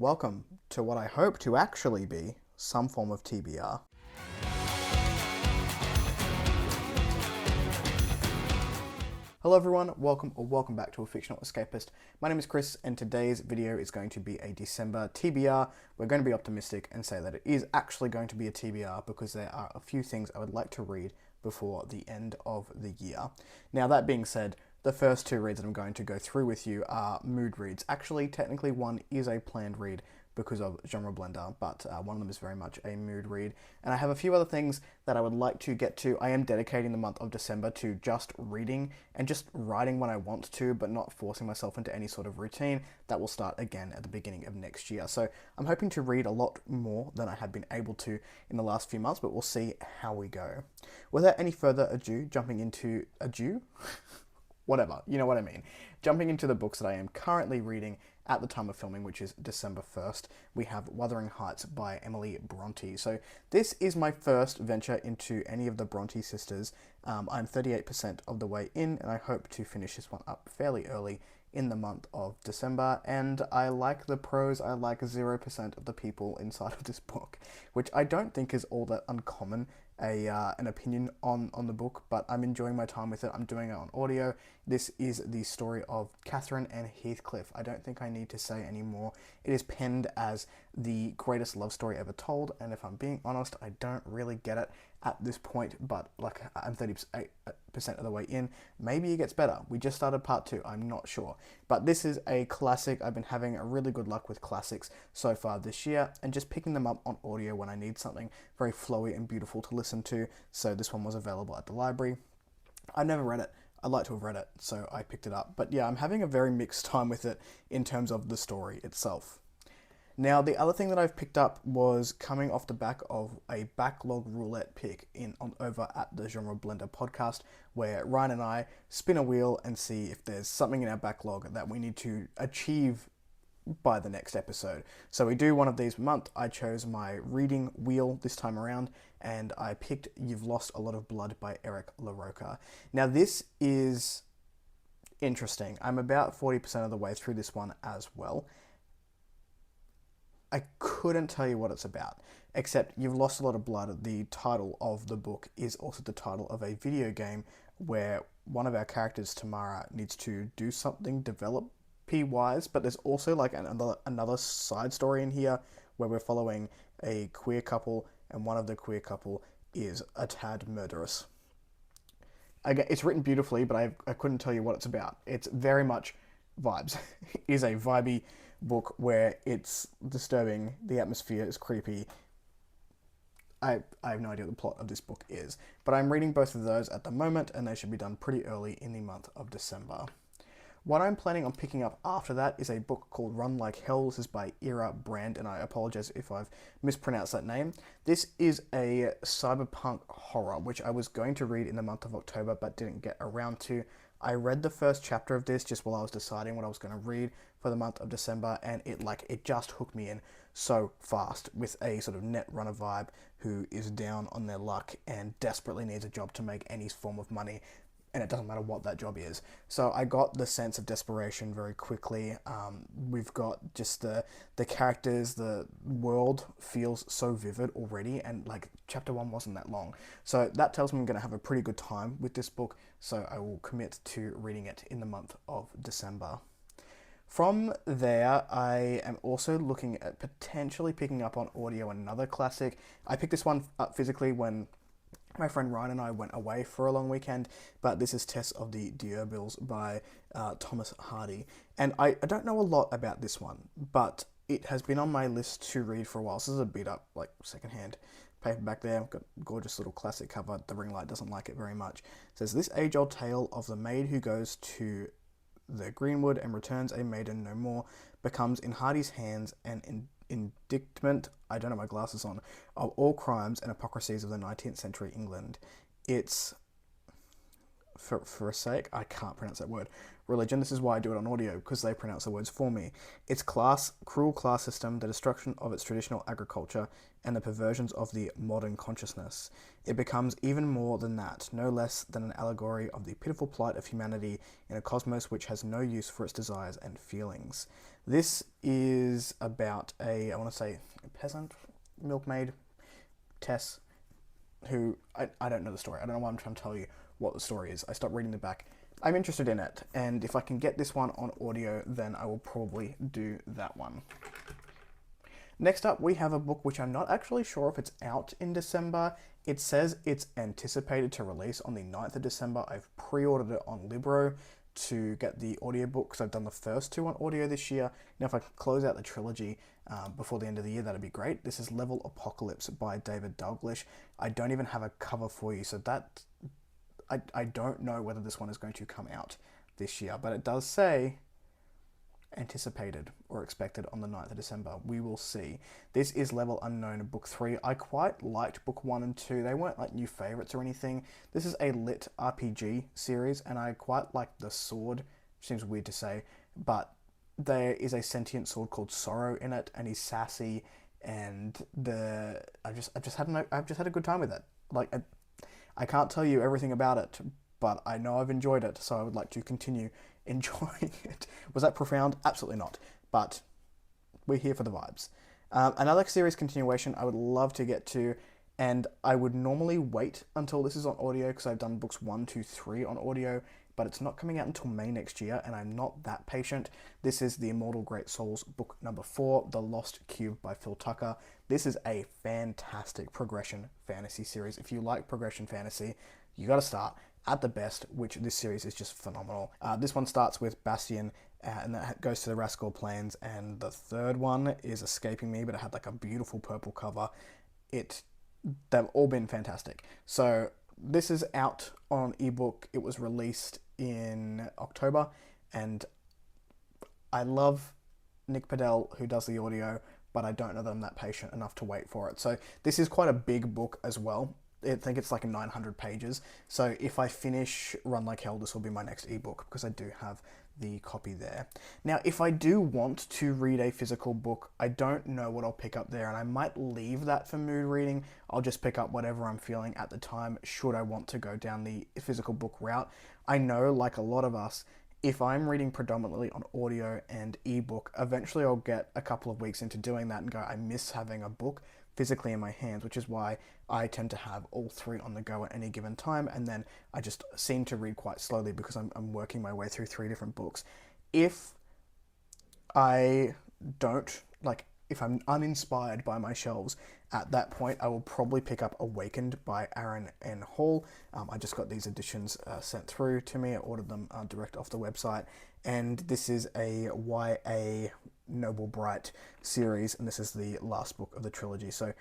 welcome to what I hope to actually be some form of TBR. Hello everyone, welcome back to A Fictional Escapist. My name is Kris, and today's video is going to be a December TBR. We're going to be optimistic and say that it is actually going to be a TBR because there are a few things I would like to read before the end of the year. Now, that being said, the first two reads that I'm going to go through with you are mood reads. Actually, technically one is a planned read because of genre blender, but one of them is very much a mood read. And I have a few other things that I would like to get to. I am dedicating the month of December to just reading and just writing when I want to, but not forcing myself into any sort of routine. That will start again at the beginning of next year. So I'm hoping to read a lot more than I have been able to in the last few months, but we'll see how we go. Without any further ado, jumping into whatever, you know what I mean. Jumping into the books that I am currently reading at the time of filming, which is December 1st, we have Wuthering Heights by Emily Bronte. So this is my first venture into any of the Bronte sisters. I'm 38% of the way in, and I hope to finish this one up fairly early in the month of December. And I like the prose. I like 0% of the people inside of this book, which I don't think is all that uncommon an opinion on the book, but I'm enjoying my time with it. I'm doing it on audio. This is the story of Catherine and Heathcliff. I don't think I need to say any more. It is penned as the greatest love story ever told, and if I'm being honest, I don't really get it at this point, but like I'm 38% of the way in. Maybe it gets better. We just started part 2. I'm not sure. But this is a classic. I've been having a really good luck with classics so far this year, and just picking them up on audio when I need something very flowy and beautiful to listen to. So this one was available at the library. I never read it. I'd like to have read it, so I picked it up. But yeah, I'm having a very mixed time with it in terms of the story itself. Now, the other thing that I've picked up was coming off the back of a backlog roulette pick over at the Genre Blender podcast, where Ryan and I spin a wheel and see if there's something in our backlog that we need to achieve by the next episode. So we do one of these per month. I chose my reading wheel this time around, and I picked You've Lost a Lot of Blood by Eric LaRocca. Now, this is interesting. I'm about 40% of the way through this one as well. I couldn't tell you what it's about, except You've Lost a Lot of Blood. The title of the book is also the title of a video game where one of our characters, Tamara, needs to do something develop-wise, but there's also like another side story in here where we're following a queer couple, and one of the queer couple is a tad murderous. Again, it's written beautifully, but I couldn't tell you what it's about. It's very much vibes. It is a vibey book where it's disturbing, the atmosphere is creepy. I have no idea what the plot of this book is, but I'm reading both of those at the moment, and they should be done pretty early in the month of December. What I'm planning on picking up after that is a book called Run Like Hell. This is by Ira Brand, and I apologize if I've mispronounced that name. This is a cyberpunk horror, which I was going to read in the month of October, but didn't get around to. I read the first chapter of this just while I was deciding what I was going to read for the month of December, and it just hooked me in so fast, with a sort of net runner vibe who is down on their luck and desperately needs a job to make any form of money, and it doesn't matter what that job is. So I got the sense of desperation very quickly. We've got just the characters, the world feels so vivid already, and like chapter 1 wasn't that long. So that tells me I'm going to have a pretty good time with this book, so I will commit to reading it in the month of December. From there, I am also looking at potentially picking up on audio another classic. I picked this one up physically when my friend Ryan and I went away for a long weekend, but this is Tess of the D'Urbervilles by Thomas Hardy. And I don't know a lot about this one, but it has been on my list to read for a while. So this is a beat up, like, secondhand paperback there. Got a gorgeous little classic cover. The ring light doesn't like it very much. It says, "This age-old tale of the maid who goes to the greenwood and returns a maiden no more becomes in Hardy's hands an indictment," I don't have my glasses on, "of all crimes and hypocrisies of the 19th century England. It's, for a sake, I can't pronounce that word, religion." This is why I do it on audio, because they pronounce the words for me. "Its cruel class system, the destruction of its traditional agriculture, and the perversions of the modern consciousness. It becomes even more than that, no less than an allegory of the pitiful plight of humanity in a cosmos which has no use for its desires and feelings. This is about I want to say, a peasant, milkmaid, Tess, who, I don't know the story. I don't know why I'm trying to tell you what the story is. I stopped reading the back. I'm interested in it, and if I can get this one on audio, then I will probably do that one. Next up, we have a book which I'm not actually sure if it's out in December. It says it's anticipated to release on the 9th of December. I've pre-ordered it on Libro to get the audiobook because I've done the first two on audio this year. Now, if I can close out the trilogy before the end of the year, that'd be great. This is Level Apocalypse by David Dalglish. I don't even have a cover for you, so that I don't know whether this one is going to come out this year, but it does say anticipated or expected on the 9th of December. We will see. This is Level Unknown, book 3. I quite liked book 1 and 2. They weren't like new favorites or anything. This is a lit RPG series, and I quite like the sword. Seems weird to say, but there is a sentient sword called Sorrow in it, and he's sassy, and I've just had a good time with it. Like, I can't tell you everything about it, but I know I've enjoyed it, so I would like to continue enjoying it. Was that profound? Absolutely not. But we're here for the vibes. Another series continuation I would love to get to, and I would normally wait until this is on audio because I've done books 1, 2, 3 on audio, but it's not coming out until May next year, and I'm not that patient. This is The Immortal Great Souls, book number 4, The Lost Cube by Phil Tucker. This is a fantastic progression fantasy series. If you like progression fantasy, you got to start at the best, which this series is just phenomenal. This one starts with Bastion, and that goes to the Rascal Plains, and the third one is escaping me, but it had like a beautiful purple cover. They've all been fantastic. So this is out on ebook. It was released in October, and I love Nick Padell, who does the audio, but I don't know that I'm that patient enough to wait for it. So this is quite a big book as well. I think it's like 900 pages. So if I finish Run Like Hell, this will be my next ebook because I do have the copy there. Now, if I do want to read a physical book, I don't know what I'll pick up there, and I might leave that for mood reading. I'll just pick up whatever I'm feeling at the time, should I want to go down the physical book route. I know, like a lot of us, if I'm reading predominantly on audio and ebook, eventually I'll get a couple of weeks into doing that and go, I miss having a book physically in my hands, which is why I tend to have all three on the go at any given time, and then I just seem to read quite slowly because I'm working my way through 3 different books. If I don't, like, if I'm uninspired by my shelves, at that point I will probably pick up Awakened by Aaron N. Hall. I just got these editions sent through to me. I ordered them direct off the website, and this is a YA Noble Bright series, and this is the last book of the trilogy, so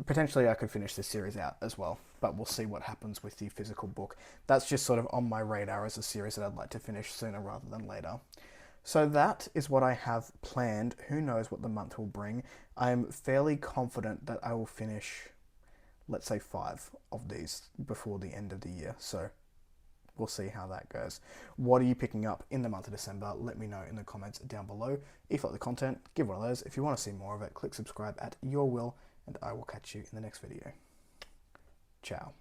potentially I could finish this series out as well, but we'll see what happens with the physical book. That's just sort of on my radar as a series that I'd like to finish sooner rather than later. So that is what I have planned. Who knows what the month will bring. I'm fairly confident that I will finish, let's say, 5 of these before the end of the year, so we'll see how that goes. What are you picking up in the month of December? Let me know in the comments down below. If you like the content, give one of those. If you want to see more of it, click subscribe at your will, and I will catch you in the next video. Ciao.